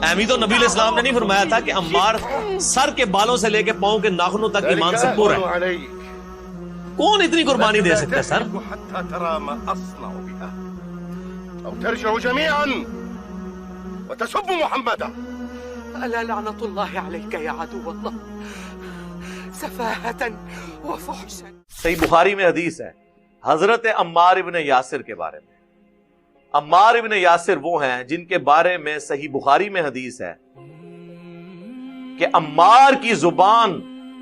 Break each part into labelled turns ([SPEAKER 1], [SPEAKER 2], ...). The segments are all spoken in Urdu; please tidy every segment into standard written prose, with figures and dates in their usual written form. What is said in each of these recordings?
[SPEAKER 1] اہمی تو نبی علیہ السلام نے نہیں فرمایا تھا کہ عمار سر کے بالوں سے لے کے پاؤں کے ناخنوں تک ایمان سے پورا ہے؟ کون اتنی قربانی دے سکتا ہے سر؟
[SPEAKER 2] أو ترجعوا جميعا وتسبوا محمدا.
[SPEAKER 3] ألا لعنة الله عليك يا عدو الله سفاهة وفحشا.
[SPEAKER 1] صحیح بخاری میں حدیث ہے حضرت عمار ابن یاسر کے بارے میں. عمار ابن یاسر وہ ہیں جن کے بارے میں صحیح بخاری میں حدیث ہے کہ عمار کی زبان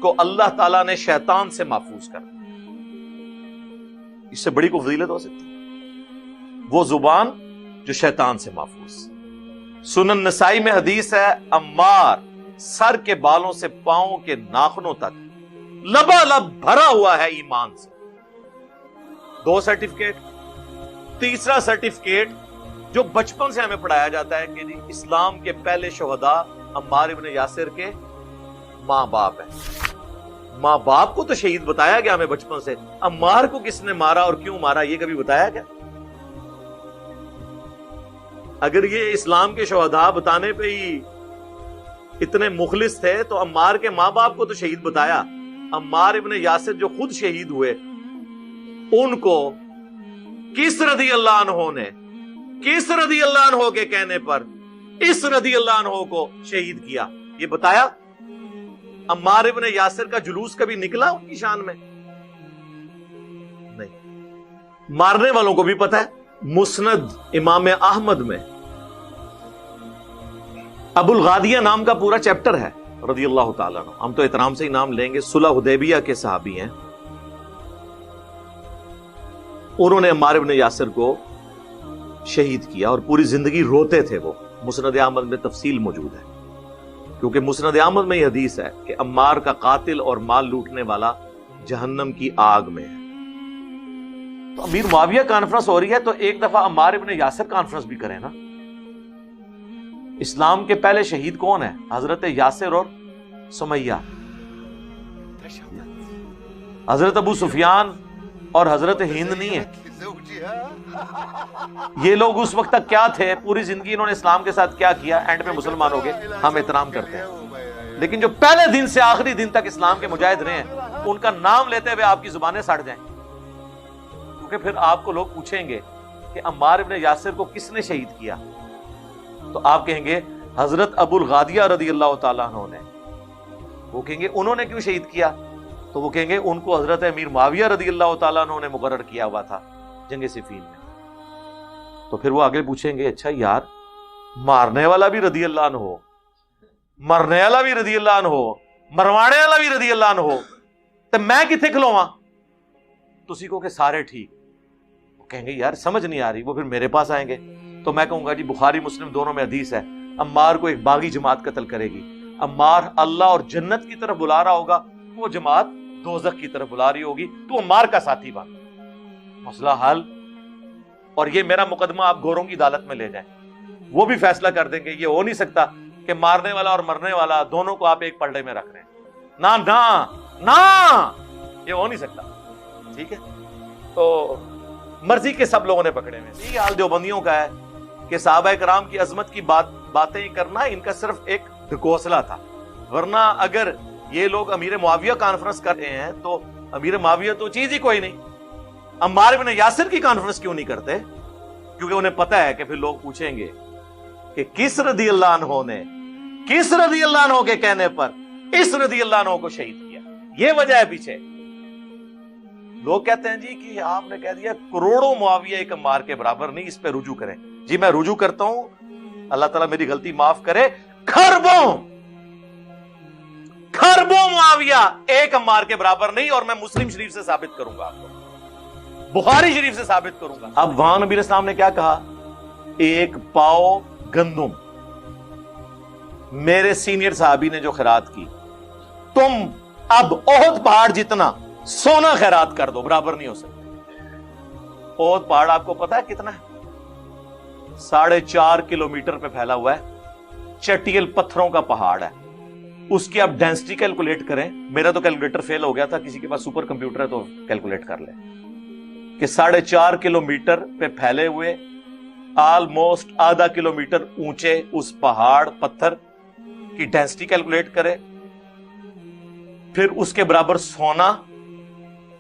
[SPEAKER 1] کو اللہ تعالیٰ نے شیطان سے محفوظ کر دیا. اس سے بڑی کوئی فضیلت ہو سکتی ہے؟ وہ زبان جو شیطان سے محفوظ. سنن نسائی میں حدیث ہے عمار سر کے بالوں سے پاؤں کے ناخنوں تک لبالب بھرا ہوا ہے ایمان سے. 2 سرٹیفکیٹ. تیسرا سرٹیفکیٹ جو بچپن سے ہمیں پڑھایا جاتا ہے کہ جی اسلام کے پہلے شہداء عمار ابن یاسر کے ماں باپ ہیں. ماں باپ کو تو شہید بتایا گیا ہمیں بچپن سے، عمار کو کس نے مارا اور کیوں مارا یہ کبھی بتایا گیا؟ اگر یہ اسلام کے شہداء بتانے پہ ہی اتنے مخلص تھے تو عمار کے ماں باپ کو تو شہید بتایا. عمار ابن یاسر جو خود شہید ہوئے ان کو کس رضی اللہ عنہ نے کس رضی اللہ عنہ کے کہنے پر اس رضی اللہ عنہ کو شہید کیا یہ بتایا؟ عمار ابن یاسر کا جلوس کبھی نکلا ان کی شان میں؟ نہیں. مارنے والوں کو بھی پتا ہے. مسند امام احمد میں ابو الغادیہ نام کا پورا چیپٹر ہے رضی اللہ تعالیٰ عنہ. ہم تو احترام سے ہی نام لیں گے. صلح حدیبیہ کے صحابی ہیں. انہوں نے عمار ابن یاسر کو شہید کیا اور پوری زندگی روتے تھے. وہ مسند احمد میں تفصیل موجود ہے کیونکہ مسند احمد میں یہ حدیث ہے کہ عمار کا قاتل اور مال لوٹنے والا جہنم کی آگ میں ہے. تو امیر معاویہ کانفرنس ہو رہی ہے تو ایک دفعہ عمار ابن یاسر کانفرنس بھی کریں نا. اسلام کے پہلے شہید کون ہے؟ حضرت یاسر اور سمیہ. حضرت ابو سفیان اور حضرت ہند نہیں ہے. یہ لوگ اس وقت تک کیا تھے؟ پوری زندگی انہوں نے اسلام کے ساتھ کیا کیا؟ اینڈ میں مسلمان ہو گئے. ہم احترام کرتے ہیں لیکن جو پہلے دن سے آخری دن تک اسلام کے مجاہد رہے ہیں ان کا نام لیتے ہوئے آپ کی زبانیں سڑ جائیں کیونکہ پھر آپ کو لوگ پوچھیں گے کہ عمار ابن یاسر کو کس نے شہید کیا تو آپ کہیں گے حضرت ابو الغادیہ رضی اللہ تعالیٰ عنہ نے. وہ کہیں گے انہوں نے کیوں شہید کیا؟ تو وہ کہیں گے ان کو حضرت امیر معاویہ رضی اللہ تعالیٰ عنہ نے مقرر کیا ہوا تھا جنگ صفین میں. تو پھر وہ آگے پوچھیں گے اچھا یار مارنے والا بھی رضی اللہ عنہ ہو، مرنے والا بھی رضی اللہ عنہ ہو، مروانے والا بھی رضی اللہ عنہ ہو تو میں کتنے کھلواں؟ تسی کو کہ سارے ٹھیک. وہ کہیں گے یار سمجھ نہیں آ رہی. وہ پھر میرے پاس آئیں گے تو میں کہوں گا جی بخاری مسلم دونوں میں حدیث ہے عمار کو ایک باغی جماعت قتل کرے گی. عمار اللہ اور جنت کی طرف بلا رہا ہوگا، وہ جماعت دوزخ کی طرف بلا رہی ہوگی. تو عمار کا ساتھی بن. مسئلہ حل. اور یہ میرا مقدمہ آپ گوروں کی عدالت میں لے جائیں، وہ بھی فیصلہ کر دیں گے. یہ ہو نہیں سکتا کہ مارنے والا اور مرنے والا دونوں کو آپ ایک پلڑے میں رکھ رہے ہیں. نہ نہ نہ یہ ہو نہیں سکتا. ٹھیک ہے تو مرضی کے سب لوگوں نے پکڑے ہوئے. یہی حال دیوبندیوں کا ہے کہ صحابہ کرام کی عظمت کی باتیں کرنا ان کا صرف ایک ڈھکوسلا تھا. ورنہ اگر یہ لوگ امیر معاویہ کانفرنس کر رہے ہیں تو امیر معاویہ تو چیز ہی کوئی نہیں. عمار ابن یاسر کی کانفرنس کیوں نہیں کرتے؟ کیونکہ انہیں پتا ہے کہ پھر لوگ پوچھیں گے کہ کس رضی اللہ عنہ نے کس رضی اللہ عنہ کے کہنے پر اس رضی اللہ عنہ کو شہید کیا. یہ وجہ ہے پیچھے. لوگ کہتے ہیں جی کہ آپ نے کہہ دیا کروڑوں معاویہ ایک عمار کے برابر نہیں، اس پہ رجوع کریں. جی میں رجوع کرتا ہوں، اللہ تعالیٰ میری غلطی معاف کرے. خربوں معاویہ ایک عمار کے برابر نہیں، اور میں مسلم شریف سے ثابت کروں گا، آپ کو بخاری شریف سے ثابت کروں گا. اب وہاں نبی اسلام نے کیا کہا؟ ایک پاؤ گندم میرے سینئر صحابی نے جو خیرات کی تم اب احد پہاڑ جتنا سونا خیرات کر دو، برابر نہیں ہو سکتے. احد پہاڑ آپ کو پتا ہے کتنا ہے؟ 4.5 کلومیٹر پہ پھیلا ہوا ہے. چٹیل پتھروں کا پہاڑ ہے. اس کی آپ ڈینسٹی کیلکولیٹ کریں. میرا تو کیلکولیٹر فیل ہو گیا تھا، کسی کے پاس سپر کمپیوٹر ہے تو کیلکولیٹ کر لیں کہ 4.5 کلومیٹر پہ پھیلے ہوئے آلموسٹ آدھا کلومیٹر اونچے اس پہاڑ پتھر کی ڈینسٹی کیلکولیٹ کرے، پھر اس کے برابر سونا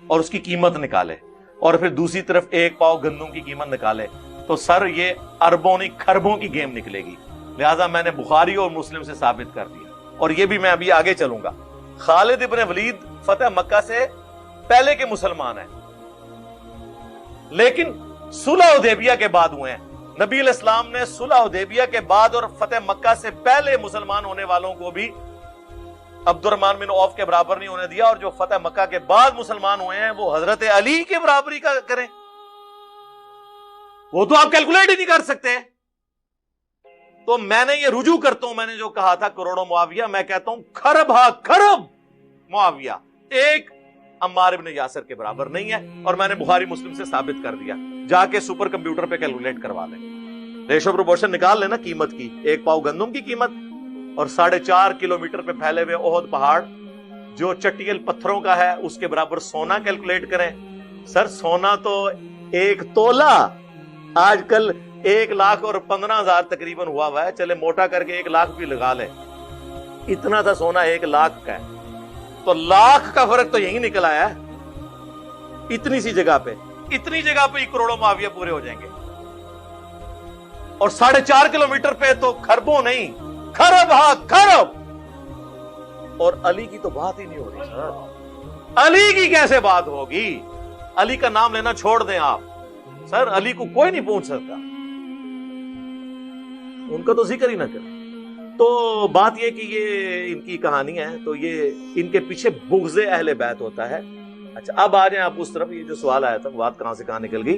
[SPEAKER 1] اور اس کی قیمت نکالے، اور پھر دوسری طرف 1 پاؤ گندم کی قیمت نکالے، تو سر یہ اربوں نہیں کھربوں کی گیم نکلے گی۔ لہذا میں نے بخاری اور مسلم سے ثابت کر دیا، اور یہ بھی میں ابھی آگے چلوں گا۔ خالد ابن ولید فتح مکہ سے پہلے کے مسلمان ہیں، لیکن صلح حدیبیہ کے بعد ہوئے ہیں۔ نبی علیہ السلام نے صلح حدیبیہ کے بعد اور فتح مکہ سے پہلے مسلمان ہونے والوں کو بھی عبد الرحمن بن عوف کے برابر نہیں ہونے دیا، اور جو فتح مکہ کے بعد مسلمان ہوئے ہیں وہ حضرت علی کے برابری کا کریں، وہ تو آپ کیلکولیٹ ہی نہیں کر سکتے۔ تو میں نے یہ رجوع کرتا ہوں، میں نے جو کہا تھا کروڑوں معاویہ، میں کہتا ہوں کھرب ہا کھرب معاویہ ایک عمار ابن یاسر کے برابر نہیں ہے، اور میں نے بخاری مسلم سے ثابت کر دیا۔ جا کے سپر کمپیوٹر پہ کیلکولیٹ کروا لیں، ریشو پروپورشن نکال لینا قیمت کی، 1 پاؤ گندم کی قیمت اور 4.5 کلومیٹر پہ پھیلے ہوئے احد پہاڑ جو چٹیل پتھروں کا ہے اس کے برابر سونا کیلکولیٹ کریں۔ سر سونا تو 1 تولہ آج کل 1,15,000 تقریباً ہوا ہے، چلے موٹا کر کے 1 لاکھ بھی لگا لے، اتنا تھا سونا 1 لاکھ کا ہے، تو لاکھ کا فرق تو یہی نکل آیا ہے۔ اتنی سی جگہ پہ ہی کروڑوں معاویہ پورے ہو جائیں گے، اور 4.5 کلومیٹر پہ تو کھربوں نہیں کھرب ہا کھرب۔ اور علی کی تو بات ہی نہیں ہو رہی سر، علی کی کیسے بات ہوگی؟ علی کا نام لینا چھوڑ دیں آپ، سر علی کو کوئی نہیں پہنچ سکتا، ان کا تو ذکر ہی نہ کریں۔ تو بات یہ کہ یہ ان کی کہانی ہے، تو یہ ان کے پیچھے بغض اہل بیت ہوتا ہے۔ اچھا اب آ جائیں آپ اس طرف، یہ جو سوال آیا تھا بات کہاں سے کہاں نکل گئی۔